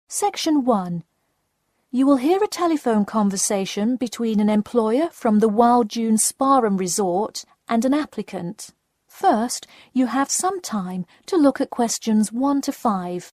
Section 1. You will hear a telephone conversation between an employer from the Wild Dune Spa and Resort and an applicant. First, you have some time to look at questions 1 to 5.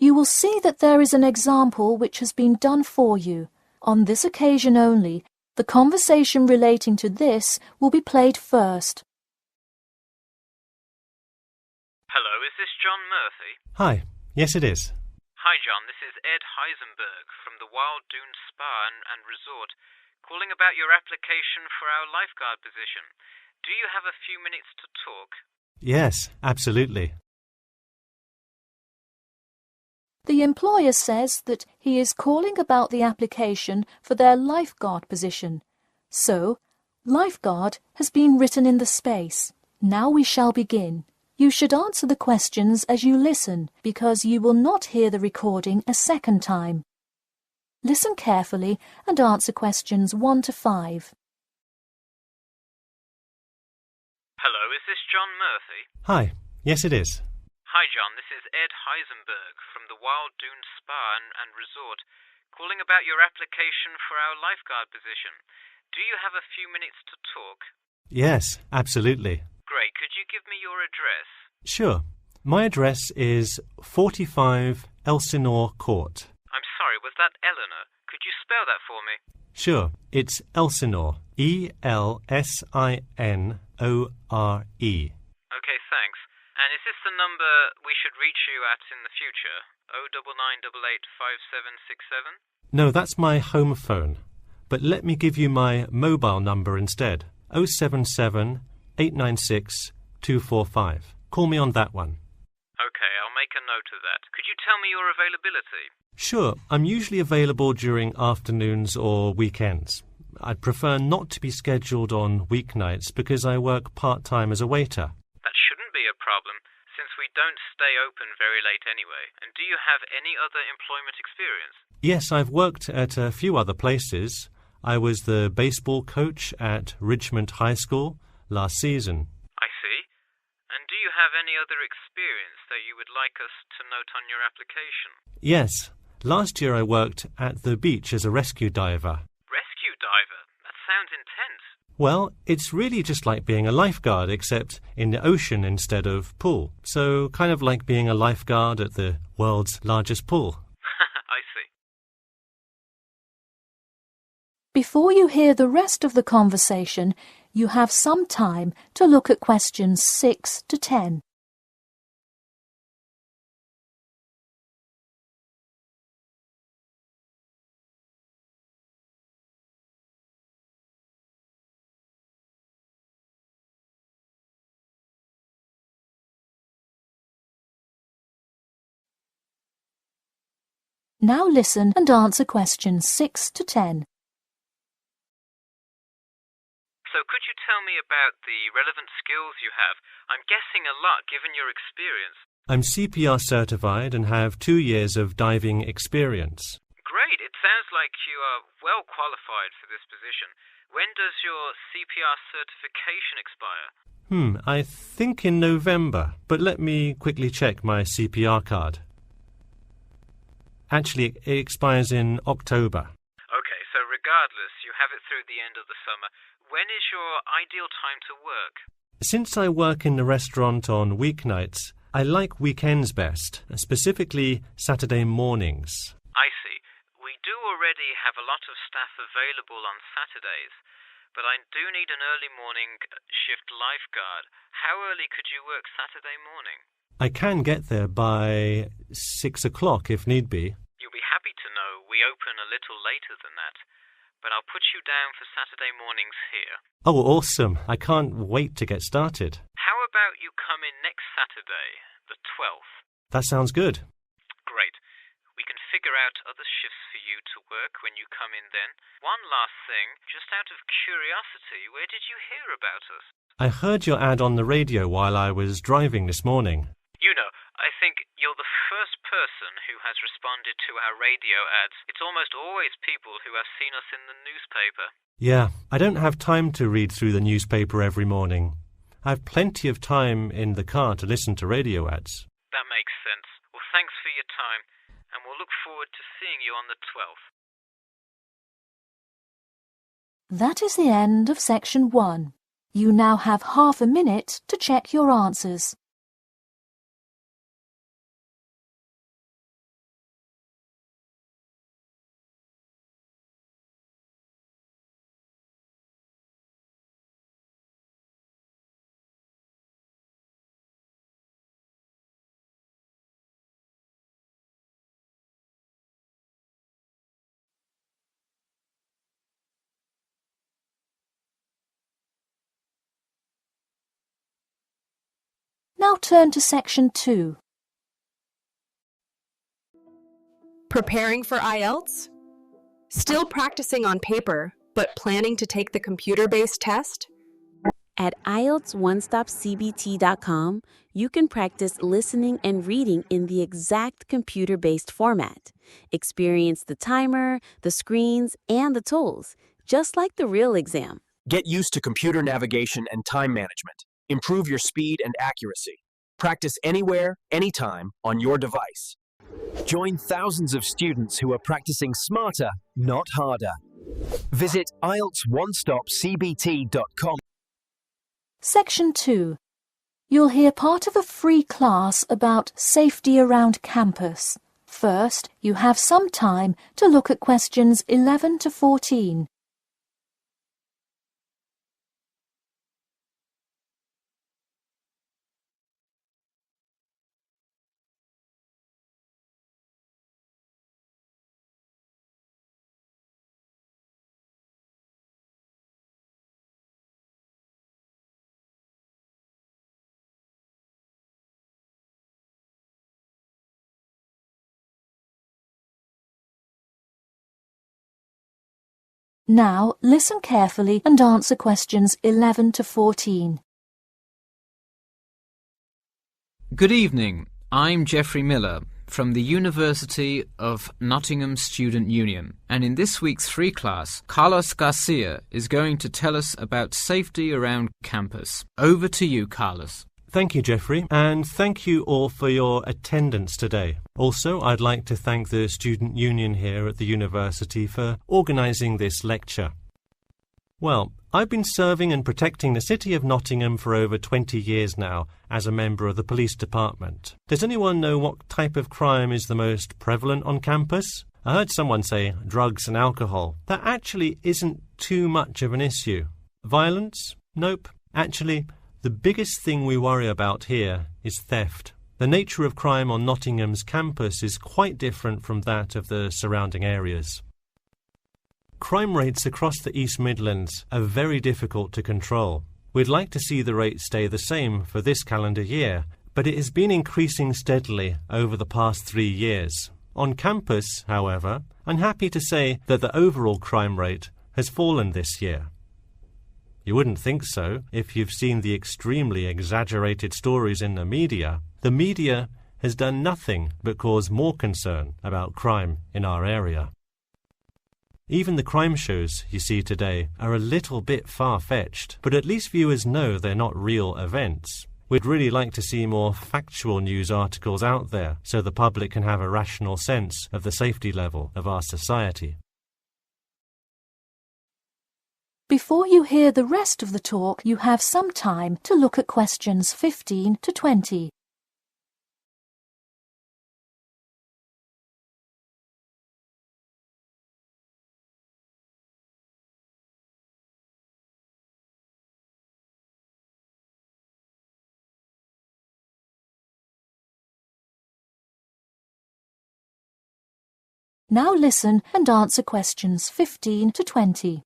You will see that there is an example which has been done for you. On this occasion only, the conversation relating to this will be played first. Hello, is this John Murphy? Hi, yes it is. Hi John, this is Ed Heisenberg from the Wild Dune Spa and Resort, calling about your application for our lifeguard position. Do you have a few minutes to talk? Yes, absolutely. The employer says that he is calling about the application for their lifeguard position. So, lifeguard has been written in the space. Now we shall begin. You should answer the questions as you listen, because you will not hear the recording a second time. Listen carefully and answer questions 1 to 5. Hello, is this John Murphy? Hi, yes it is. Hi John, this is Ed Heisenberg from the Wild Dune Spa and Resort, calling about your application for our lifeguard position. Do you have a few minutes to talk? Yes, absolutely. Great, could you give me your address? Sure. My address is 45 Elsinore Court. I'm sorry, was that Eleanor? Could you spell that for me? Sure, it's Elsinore. E-L-S-I-N-O-R-E. Okay, thanks. And is this the number we should reach you at in the future? 099885767? No, that's my home phone. But let me give you my mobile number instead. 077 896 245. Call me on that one. Okay, I'll make a note of that. Could you tell me your availability? Sure, I'm usually available during afternoons or weekends. I'd prefer not to be scheduled on weeknights because I work part-time as a waiter. That shouldn't be a problem, since we don't stay open very late anyway. And do you have any other employment experience? Yes, I've worked at a few other places. I was the baseball coach at Richmond High School last season. I see. And do you have any other experience that you would like us to note on your application? Yes. Last year I worked at the beach as a rescue diver. Rescue diver? That sounds intense. Well, it's really just like being a lifeguard, except in the ocean instead of pool. So kind of like being a lifeguard at the world's largest pool. I see. Before you hear the rest of the conversation, you have some time to look at questions 6 to 10. Now listen and answer questions 6 to 10. So could you tell me about the relevant skills you have? I'm guessing a lot given your experience. I'm CPR certified and have 2 years of diving experience. Great, it sounds like you are well qualified for this position. When does your CPR certification expire? I think in November, but let me quickly check my CPR card. Actually, it expires in October. Okay, so regardless, you have it through the end of the summer. When is your ideal time to work? Since I work in the restaurant on weeknights, I like weekends best, specifically Saturday mornings. I see. We do already have a lot of staff available on Saturdays, but I do need an early morning shift lifeguard. How early could you work Saturday morning? I can get there by 6 o'clock if need be. You'll be happy to know we open a little later than that, but I'll put you down for Saturday mornings here. Oh, awesome. I can't wait to get started. How about you come in next Saturday, the 12th? That sounds good. Great. We can figure out other shifts for you to work when you come in then. One last thing, just out of curiosity, where did you hear about us? I heard your ad on the radio while I was driving this morning. You know, I think you're the first person who has responded to our radio ads. It's almost always people who have seen us in the newspaper. Yeah, I don't have time to read through the newspaper every morning. I have plenty of time in the car to listen to radio ads. That makes sense. Well, thanks for your time, and we'll look forward to seeing you on the 12th. That is the end of section 1. You now have half a minute to check your answers. Now turn to section 2. Preparing for IELTS? Still practicing on paper, but planning to take the computer-based test? At IELTS1stopcbt.com, you can practice listening and reading in the exact computer-based format. Experience the timer, the screens, and the tools, just like the real exam. Get used to computer navigation and time management. Improve your speed and accuracy. Practice anywhere, anytime, on your device. Join thousands of students who are practicing smarter, not harder. Visit IELTS1stopcbt.com. Section 2. You'll hear part of a free class about safety around campus. First, you have some time to look at questions 11 to 14. Now, listen carefully and answer questions 11 to 14. Good evening. I'm Geoffrey Miller from the University of Nottingham Student Union, and in this week's free class, Carlos Garcia is going to tell us about safety around campus. Over to you, Carlos. Thank you, Geoffrey, and thank you all for your attendance today. Also, I'd like to thank the Student Union here at the university for organising this lecture. Well, I've been serving and protecting the city of Nottingham for over 20 years now as a member of the police department. Does anyone know what type of crime is the most prevalent on campus? I heard someone say drugs and alcohol. That actually isn't too much of an issue. Violence? Nope. Actually, the biggest thing we worry about here is theft. The nature of crime on Nottingham's campus is quite different from that of the surrounding areas. Crime rates across the East Midlands are very difficult to control. We'd like to see the rate stay the same for this calendar year, but it has been increasing steadily over the past 3 years. On campus, however, I'm happy to say that the overall crime rate has fallen this year. You wouldn't think so if you've seen the extremely exaggerated stories in the media. The media has done nothing but cause more concern about crime in our area. Even the crime shows you see today are a little bit far-fetched, but at least viewers know they're not real events. We'd really like to see more factual news articles out there so the public can have a rational sense of the safety level of our society. Before you hear the rest of the talk, you have some time to look at questions 15 to 20. Now listen and answer questions 15 to 20.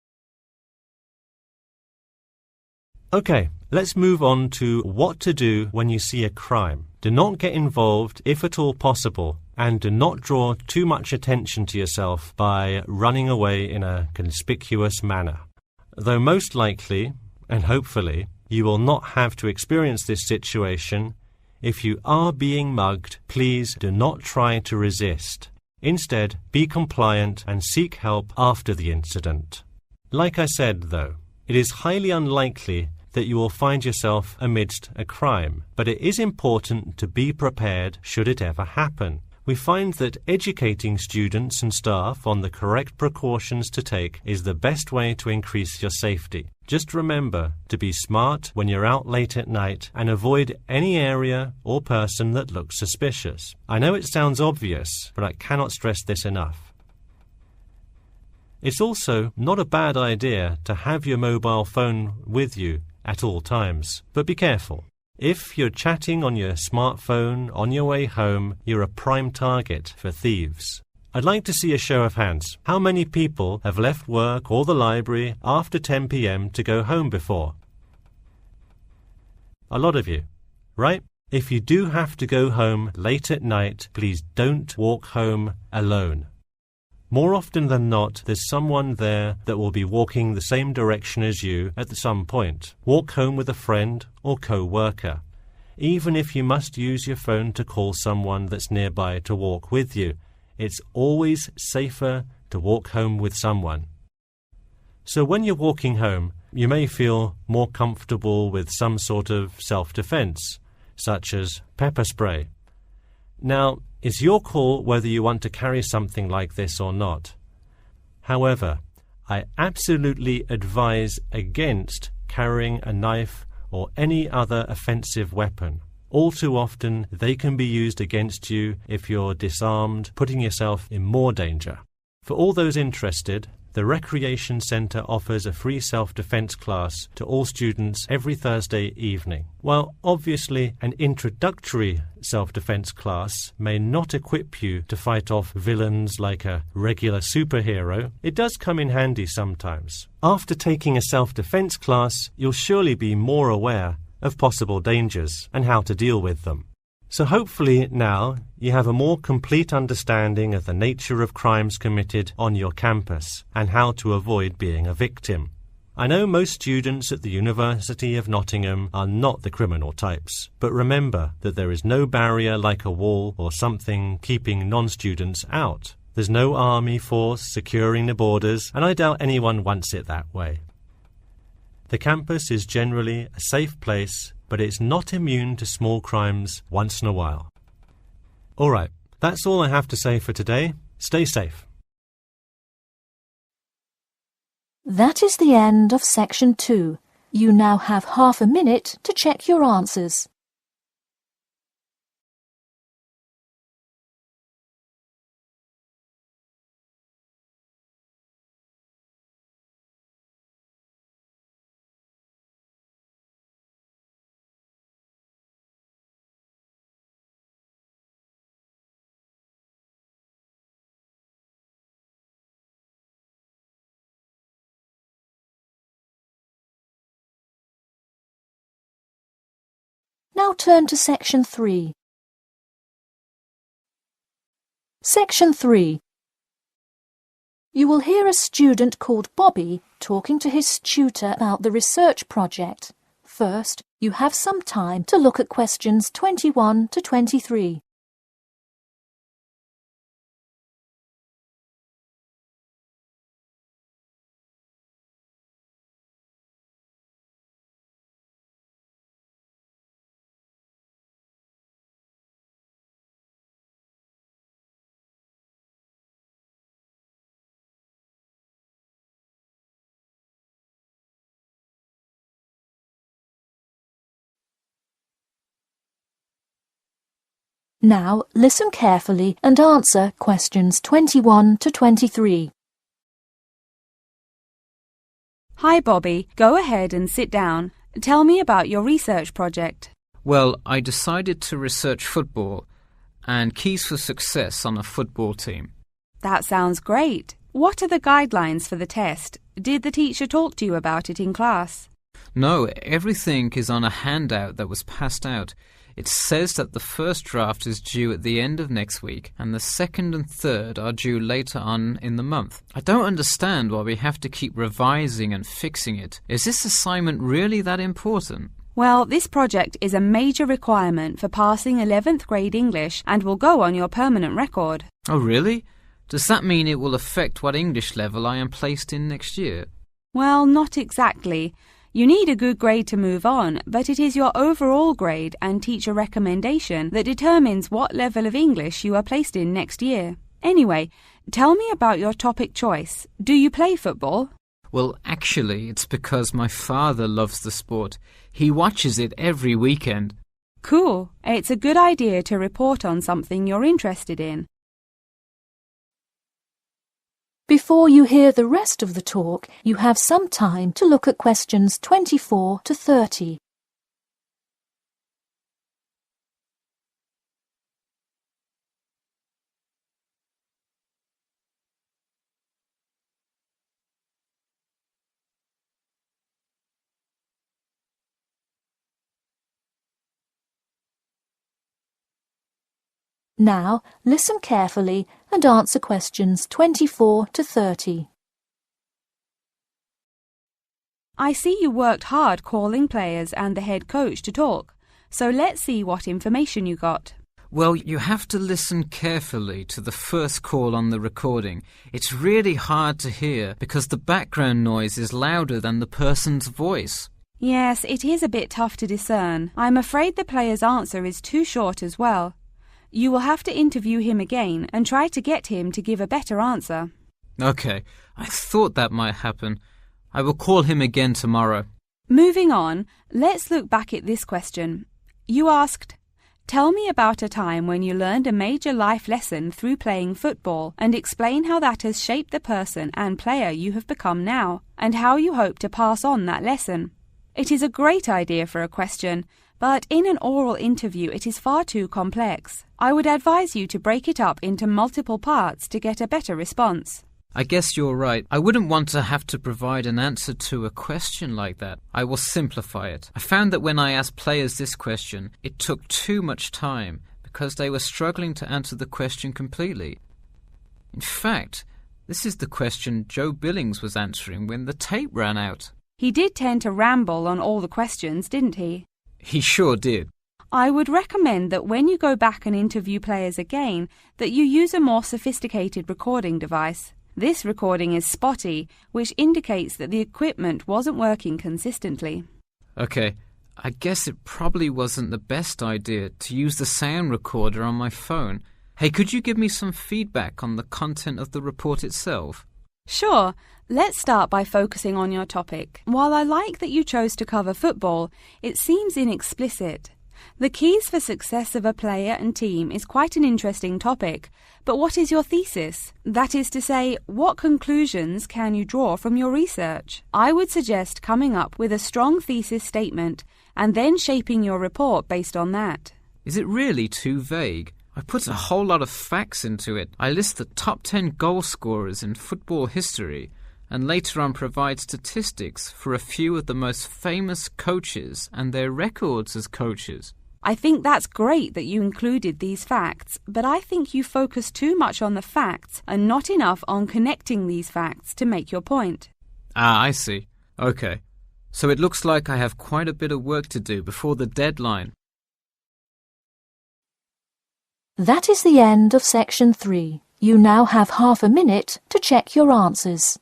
Okay, let's move on to what to do when you see a crime. Do not get involved if at all possible, And do not draw too much attention to yourself by running away in a conspicuous manner. Though most likely, and hopefully, you will not have to experience this situation, if you are being mugged, please do not try to resist. Instead, be compliant and seek help after the incident. Like I said, though, it is highly unlikely that you will find yourself amidst a crime, but it is important to be prepared should it ever happen. We find that educating students and staff on the correct precautions to take is the best way to increase your safety. Just remember to be smart when you're out late at night and avoid any area or person that looks suspicious. I know it sounds obvious, but I cannot stress this enough. It's also not a bad idea to have your mobile phone with you at all times, but be careful. If you're chatting on your smartphone on your way home, you're a prime target for thieves. I'd like to see a show of hands. How many people have left work or the library after 10 p.m. to go home before? A lot of you, right? If you do have to go home late at night, please don't walk home alone. More often than not, there's someone there that will be walking the same direction as you at some point. Walk home with a friend or co-worker. Even if you must use your phone to call someone that's nearby to walk with you, it's always safer to walk home with someone. So when you're walking home, you may feel more comfortable with some sort of self-defense, such as pepper spray. Now, it's your call whether you want to carry something like this or not. However, I absolutely advise against carrying a knife or any other offensive weapon. All too often, they can be used against you if you're disarmed, putting yourself in more danger. For all those interested, the Recreation Centre offers a free self-defense class to all students every Thursday evening. While obviously an introductory self-defense class may not equip you to fight off villains like a regular superhero, it does come in handy sometimes. After taking a self-defense class, you'll surely be more aware of possible dangers and how to deal with them. So hopefully now you have a more complete understanding of the nature of crimes committed on your campus and how to avoid being a victim. I know most students at the University of Nottingham are not the criminal types, but remember that there is no barrier like a wall or something keeping non-students out. There's no army force securing the borders, and I doubt anyone wants it that way. The campus is generally a safe place, but it's not immune to small crimes once in a while. All right, that's all I have to say for today. Stay safe. That is the end of section 2. You now have half a minute to check your answers. Now turn to section 3. Section 3. You will hear a student called Bobby talking to his tutor about the research project. First, you have some time to look at questions 21 to 23. Now listen carefully and answer questions 21 to 23. Hi Bobby, go ahead and sit down. Tell me about your research project. Well, I decided to research football and keys for success on a football team. That sounds great. What are the guidelines for the test? Did the teacher talk to you about it in class? No, everything is on a handout that was passed out. It says that the first draft is due at the end of next week, and the second and third are due later on in the month. I don't understand why we have to keep revising and fixing it. Is this assignment really that important? Well, this project is a major requirement for passing 11th grade English and will go on your permanent record. Oh, really? Does that mean it will affect what English level I am placed in next year? Well, not exactly. You need a good grade to move on, but it is your overall grade and teacher recommendation that determines what level of English you are placed in next year. Anyway, tell me about your topic choice. Do you play football? Well, actually, it's because my father loves the sport. He watches it every weekend. Cool. It's a good idea to report on something you're interested in. Before you hear the rest of the talk, you have some time to look at questions 24 to 30. Now, listen carefully and answer questions 24 to 30. I see you worked hard calling players and the head coach to talk, so let's see what information you got. Well, you have to listen carefully to the first call on the recording. It's really hard to hear because the background noise is louder than the person's voice. Yes, it is a bit tough to discern. I'm afraid the player's answer is too short as well. You will have to interview him again and try to get him to give a better answer. Okay, I thought that might happen. I will call him again tomorrow. Moving on, let's look back at this question. You asked, tell me about a time when you learned a major life lesson through playing football and explain how that has shaped the person and player you have become now and how you hope to pass on that lesson. It is a great idea for a question, but in an oral interview it is far too complex. I would advise you to break it up into multiple parts to get a better response. I guess you're right. I wouldn't want to have to provide an answer to a question like that. I will simplify it. I found that when I asked players this question, it took too much time because they were struggling to answer the question completely. In fact, this is the question Joe Billings was answering when the tape ran out. He did tend to ramble on all the questions, didn't he? He sure did. I would recommend that when you go back and interview players again, that you use a more sophisticated recording device. This recording is spotty, which indicates that the equipment wasn't working consistently. Okay, I guess it probably wasn't the best idea to use the sound recorder on my phone. Hey, could you give me some feedback on the content of the report itself? Sure. Let's start by focusing on your topic. While I like that you chose to cover football, it seems inexplicit. The keys for success of a player and team is quite an interesting topic, but what is your thesis? That is to say, what conclusions can you draw from your research? I would suggest coming up with a strong thesis statement and then shaping your report based on that. Is it really too vague? I put a whole lot of facts into it. I list the top 10 goal scorers in football history and later on provide statistics for a few of the most famous coaches and their records as coaches. I think that's great that you included these facts, but I think you focus too much on the facts and not enough on connecting these facts to make your point. Ah, I see. Okay. So it looks like I have quite a bit of work to do before the deadline. That is the end of section 3. You now have half a minute to check your answers.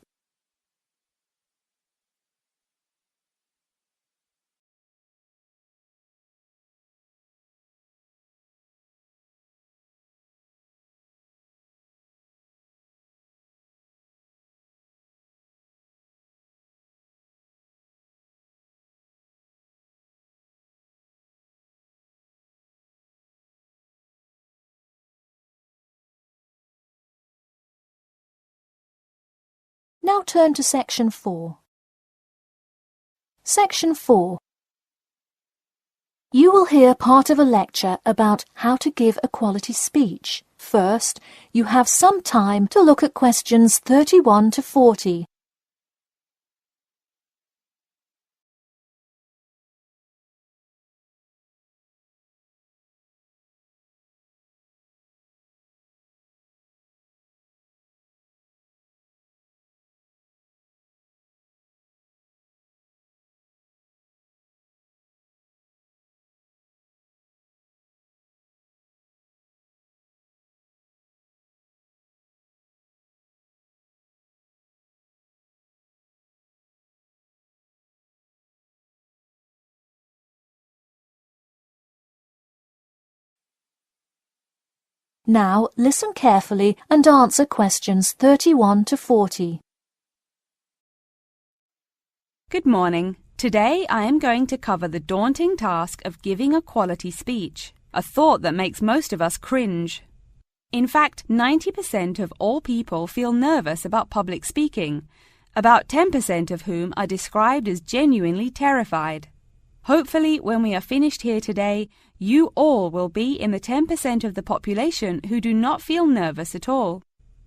Now turn to section 4. Section 4. You will hear part of a lecture about how to give a quality speech. First, you have some time to look at questions 31 to 40. Now listen carefully and answer questions 31 to 40. Good morning. Today I am going to cover the daunting task of giving a quality speech, a thought that makes most of us cringe. In fact, 90% of all people feel nervous about public speaking, about 10% of whom are described as genuinely terrified. Hopefully, when we are finished here today, you all will be in the 10% of the population who do not feel nervous at all.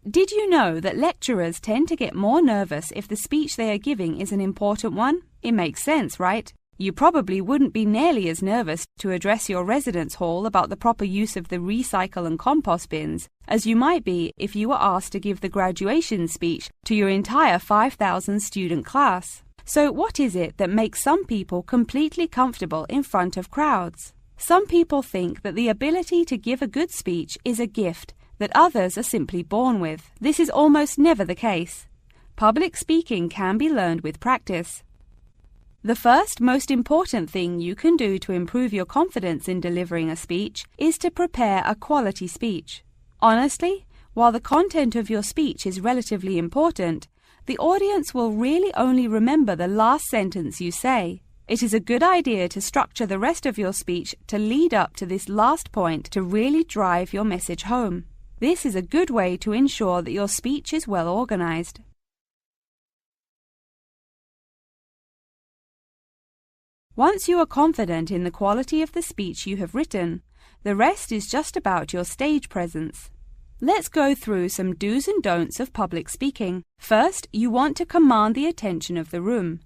Did you know that lecturers tend to get more nervous if the speech they are giving is an important one? It makes sense, right? You probably wouldn't be nearly as nervous to address your residence hall about the proper use of the recycle and compost bins as you might be if you were asked to give the graduation speech to your entire 5,000 student class. So what is it that makes some people completely comfortable in front of crowds? Some people think that the ability to give a good speech is a gift that others are simply born with. This is almost never the case. Public speaking can be learned with practice. The first most important thing you can do to improve your confidence in delivering a speech is to prepare a quality speech. Honestly, while the content of your speech is relatively important, the audience will really only remember the last sentence you say. It is a good idea to structure the rest of your speech to lead up to this last point to really drive your message home. This is a good way to ensure that your speech is well organized. Once you are confident in the quality of the speech you have written, the rest is just about your stage presence. Let's go through some do's and don'ts of public speaking. First, you want to command the attention of the room.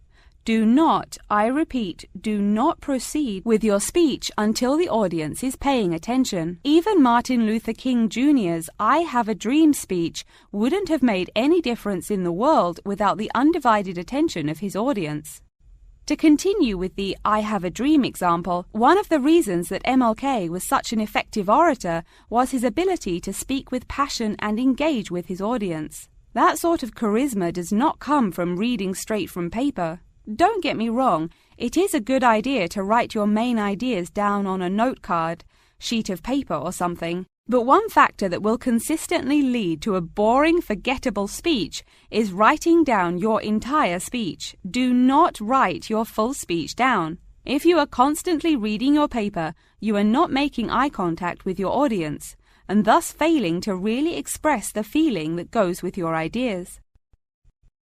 Do not, I repeat, do not proceed with your speech until the audience is paying attention. Even Martin Luther King Jr.'s I Have a Dream speech wouldn't have made any difference in the world without the undivided attention of his audience. To continue with the I Have a Dream example, one of the reasons that MLK was such an effective orator was his ability to speak with passion and engage with his audience. That sort of charisma does not come from reading straight from paper. Don't get me wrong, it is a good idea to write your main ideas down on a note card, sheet of paper or something. But one factor that will consistently lead to a boring, forgettable speech is writing down your entire speech. Do not write your full speech down. If you are constantly reading your paper, you are not making eye contact with your audience, and thus failing to really express the feeling that goes with your ideas.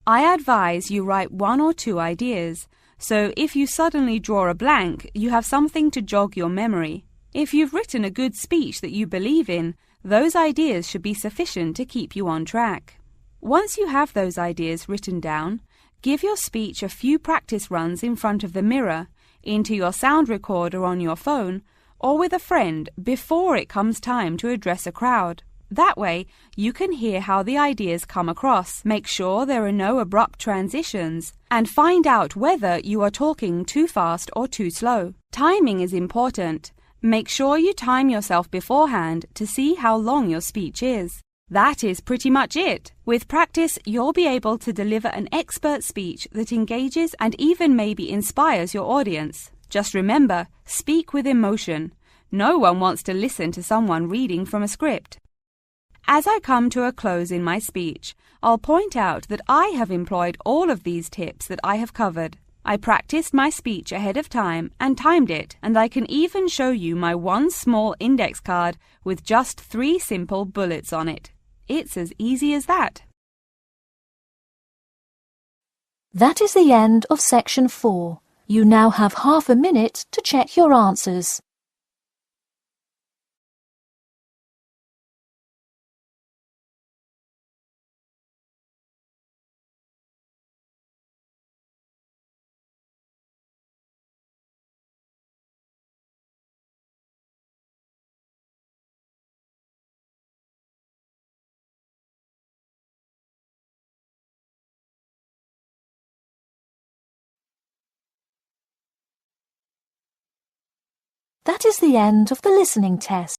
I advise you write 1 or 2 ideas, so if you suddenly draw a blank, you have something to jog your memory. If you've written a good speech that you believe in, those ideas should be sufficient to keep you on track. Once you have those ideas written down, give your speech a few practice runs in front of the mirror, into your sound recorder on your phone, or with a friend before it comes time to address a crowd. That way, you can hear how the ideas come across, make sure there are no abrupt transitions, and find out whether you are talking too fast or too slow. Timing is important. Make sure you time yourself beforehand to see how long your speech is. That is pretty much it. With practice, you'll be able to deliver an expert speech that engages and even maybe inspires your audience. Just remember, speak with emotion. No one wants to listen to someone reading from a script. As I come to a close in my speech, I'll point out that I have employed all of these tips that I have covered. I practiced my speech ahead of time and timed it, and I can even show you my one small index card with just 3 simple bullets on it. It's as easy as that. That is the end of section 4. You now have half a minute to check your answers. That is the end of the listening test.